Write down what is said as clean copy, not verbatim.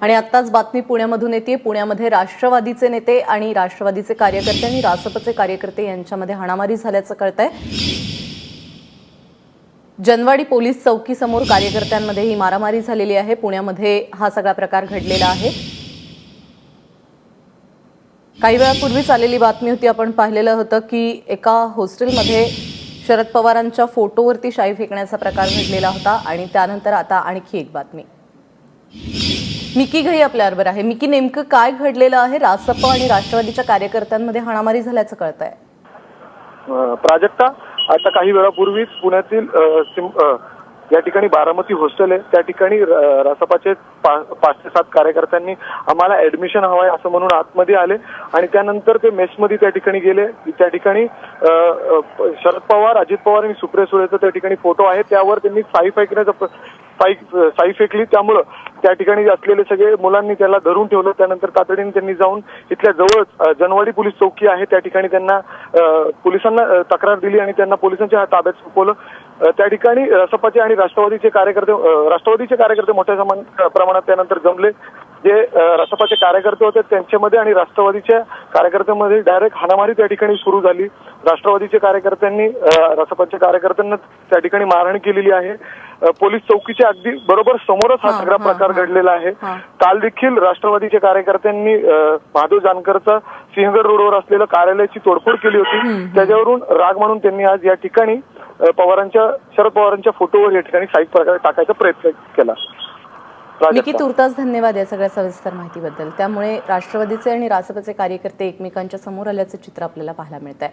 आणि आत्ताच बातमी पुण्यामधून येते। पुण्यामध्ये राष्ट्रवादीचे नेते आणि राष्ट्रवादीचे कार्यकर्ते आणि रासपचे कार्यकर्ते यांच्यामध्ये हाणामारी झाल्याचं कळतंय। जनवाडी पोलीस चौकीसमोर कार्यकर्त्यांमध्ये ही मारामारी झालेली आहे। पुण्यामध्ये हा सगळा प्रकार घडलेला आहे। काही वेळापूर्वीच आलेली बातमी होती, आपण पाहिलेलं होतं की एका हॉस्टेलमध्ये शरद पवारांच्या फोटोवरती शाई फेकण्याचा प्रकार घडलेला होता आणि त्यानंतर आता आणखी एक बातमी। मिकी घई आपल्याबरोबर आहे। मिकी, नेमकं काय घडलेलं आहे? रासप आणि राष्ट्रवादीच्या कार्यकर्त्यांमध्ये हाणामारी झाल्याचं कळतंय। प्राजक्ता, आता काही वेळापूर्वीच पुण्यातील या ठिकाणी बारामती हॉस्टेल आहे, त्या ठिकाणी रासपाचे 5 ते 7 कार्यकर्त्यांनी आम्हाला ऍडमिशन हवंय असं म्हणून आतमध्ये आले आणि त्यानंतर ते मेसमध्ये त्या ठिकाणी गेले। त्या ठिकाणी शरद पवार, अजित पवार आणि सुप्रिया सुळेचा त्या ठिकाणी फोटो आहे, त्यावर त्यांनी साई फेकली। त्यामुळं त्या ठिकाणी असलेले सगळे मुलांनी त्याला धरून ठेवलं। त्यानंतर तातडीने त्यांनी जाऊन इथल्या जवळच जनवाडी पोलीस चौकी आहे, त्या ठिकाणी त्यांना पोलिसांना तक्रार दिली आणि त्यांना पोलिसांच्या ताब्यात सोपवलं। त्या ठिकाणी रासपाचे आणि राष्ट्रवादीचे कार्यकर्ते मोठ्या प्रमाणात त्यानंतर जमले। जे रासपाचे कार्यकर्ते होते त्यांच्यामध्ये आणि राष्ट्रवादीच्या कार्यकर्त्यांमध्ये डायरेक्ट हाणामारी त्या ठिकाणी सुरू झाली। राष्ट्रवादीच्या कार्यकर्त्यांनी रासपाच्या कार्यकर्त्यांना त्या ठिकाणी मारहाण केलेली आहे। पोलीस चौकीच्या अगदी बरोबर समोरच हा सगळा प्रकार घडलेला आहे। काल देखील राष्ट्रवादीच्या कार्यकर्त्यांनी महादेव जानकरचा सिंहगड रोडवर असलेलं कार्यालयाची तोडफोड केली होती। त्याच्यावरून राग म्हणून त्यांनी आज या ठिकाणी शरद पवारांच्या फोटोवर या ठिकाणी साईक प्रकारे टाकायचा प्रयत्न केला। मिकी, तुर्तास धन्यवाद या सगळ्या सविस्तर माहितीबद्दल। त्यामुळे राष्ट्रवादीचे आणि रासपचे कार्यकर्ते एकमेकांच्या समोर आल्याचं चित्र आपल्याला पाहायला मिळतंय।